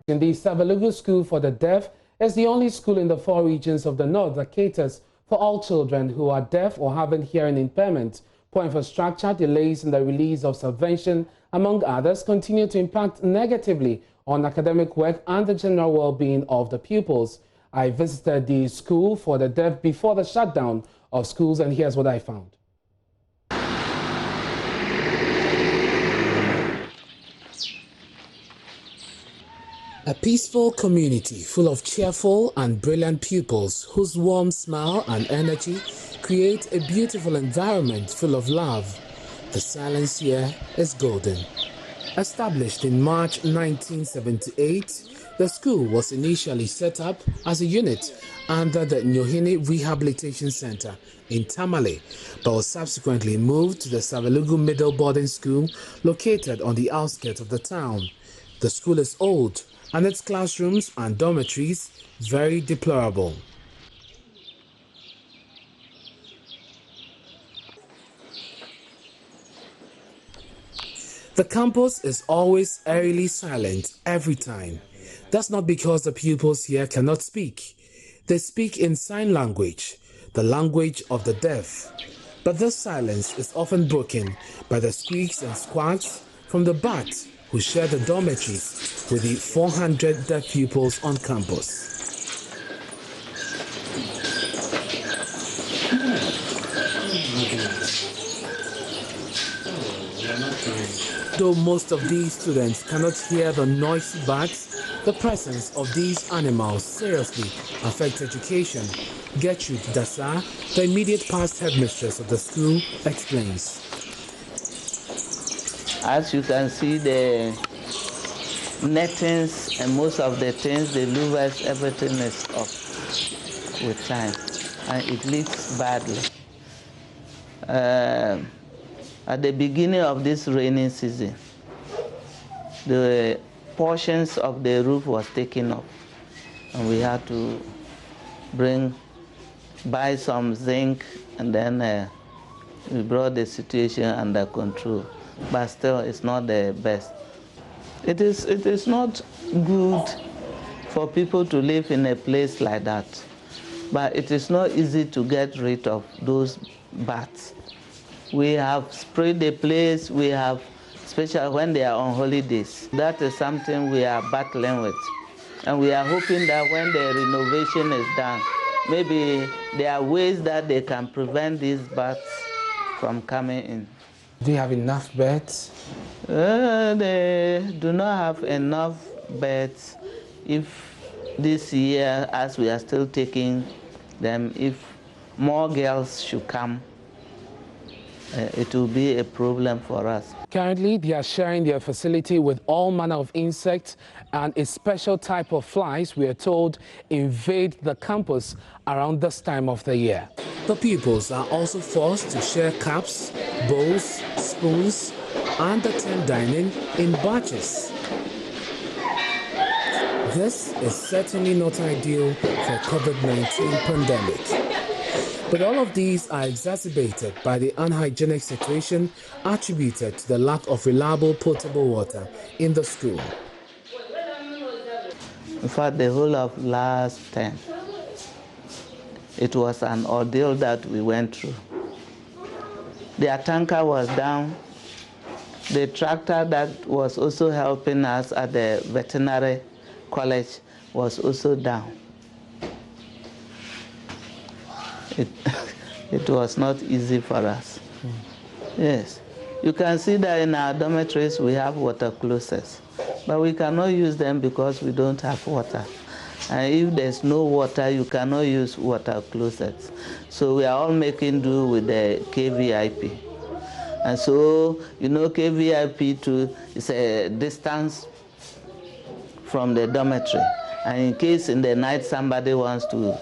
In the Savelugu School for the Deaf is the only school in the 4 regions of the north that caters for all children who are deaf or have a hearing impairment. Poor infrastructure, delays in the release of subvention, among others, continue to impact negatively on academic work and the general well-being of the pupils. I visited the school for the deaf before the shutdown of schools, and here's what I found. A peaceful community full of cheerful and brilliant pupils whose warm smile and energy create a beautiful environment full of love. The silence here is golden. Established in March 1978, the school was initially set up as a unit under the Nyohine Rehabilitation Center in Tamale, but was subsequently moved to the Savelugu Middle Boarding School located on the outskirts of the town. The school is old, and its classrooms and dormitories very deplorable. The campus is always eerily silent every time. That's not because the pupils here cannot speak. They speak in sign language, the language of the deaf. But this silence is often broken by the squeaks and squawks from the bats who share the dormitories with the 400 deaf pupils on campus. Though most of these students cannot hear the noisy bats, the presence of these animals seriously affects education. Gertrude Dasa, the immediate past headmistress of the school, explains. As you can see, the nettings and most of the things, the louvers, everything is off with time, and it leaks badly. At the beginning of this rainy season, the portions of the roof was taken off, and we had to buy some zinc, and then we brought the situation under control. But still, it's not the best. It is not good for people to live in a place like that. But it is not easy to get rid of those bats. We have sprayed the place, we have, especially when they are on holidays. That is something we are battling with. And we are hoping that when the renovation is done, maybe there are ways that they can prevent these bats from coming in. Do you have enough beds? They do not have enough beds. If this year, as we are still taking them, if more girls should come, it will be a problem for us. Currently, they are sharing their facility with all manner of insects and a special type of flies, we are told, invade the campus around this time of the year. The pupils are also forced to share cups, bowls, spoons, and attend dining in batches. This is certainly not ideal for COVID-19 pandemic. But all of these are exacerbated by the unhygienic situation attributed to the lack of reliable potable water in the school. In fact, the whole of last term, it was an ordeal that we went through. Their tanker was down. The tractor that was also helping us at the veterinary college was also down. It was not easy for us. Yes. You can see that in our dormitories we have water closets, but we cannot use them because we don't have water. And if there's no water, you cannot use water closets. So we are all making do with the KVIP. And so, you know, KVIP too is a distance from the dormitory. And in case in the night somebody wants to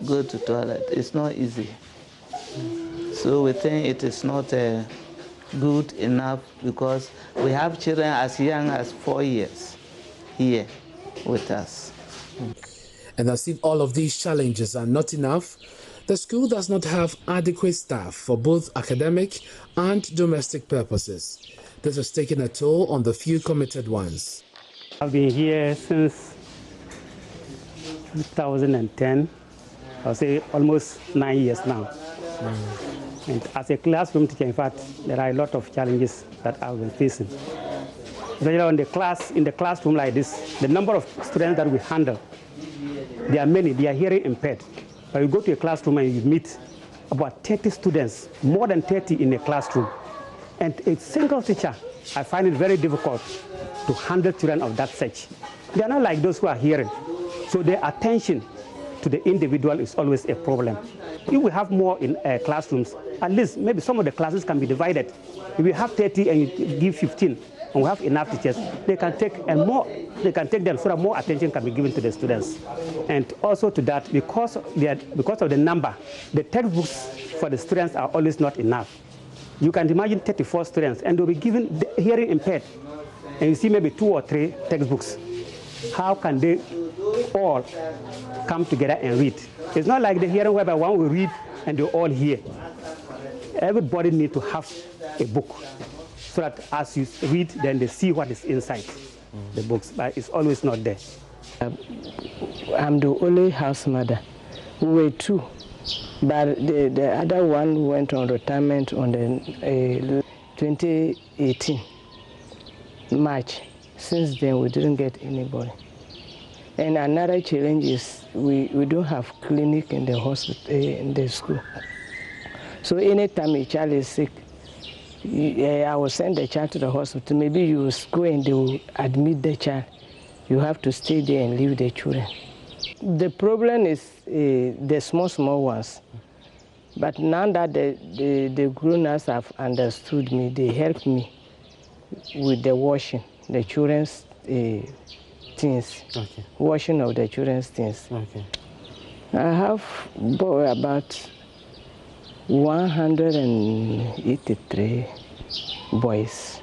go to toilet, it's not easy. So we think it is not good enough because we have children as young as 4 years here with us. And as if all of these challenges are not enough, the school does not have adequate staff for both academic and domestic purposes. This has taken a toll on the few committed ones. I've been here since 2010. I'll say almost 9 years now. And as a classroom teacher, in fact, there are a lot of challenges that I've been facing. Especially in the classroom like this, the number of students that we handle, there are many, they are hearing impaired. But you go to a classroom and you meet about 30 students, more than 30 in a classroom. And a single teacher, I find it very difficult to handle children of that such. They are not like those who are hearing. So their attention to the individual is always a problem. If we have more in classrooms, at least maybe some of the classes can be divided. If we have 30 and you give 15, and we have enough teachers, they can take them so that more attention can be given to the students. And also to that, because of the number, the textbooks for the students are always not enough. You can imagine 34 students, and they'll be given the hearing impaired, and you see maybe 2 or 3 textbooks. How can they all come together and read? It's not like the hearing whereby one will read and they all hear. Everybody needs to have a book, so that as you read, then they see what is inside the books, but it's always not there. I'm the only house mother. We were 2, but the other one went on retirement on the 2018 March. Since then, we didn't get anybody. And another challenge is we don't have clinic in the hospital, in the school. So anytime a child is sick, I will send the child to the hospital. Maybe you will go and they will admit the child. You have to stay there and leave the children. The problem is the small ones. But now that the grown-ups have understood me, they help me with the washing, the children's things. Okay. Washing of the children's things. Okay. I have about 183 boys.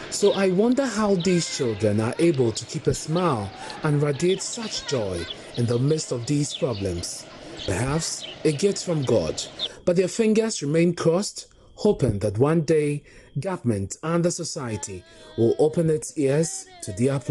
So I wonder how these children are able to keep a smile and radiate such joy in the midst of these problems. Perhaps a gift from God, but their fingers remain crossed, hoping that one day government and the society will open its ears to their plight.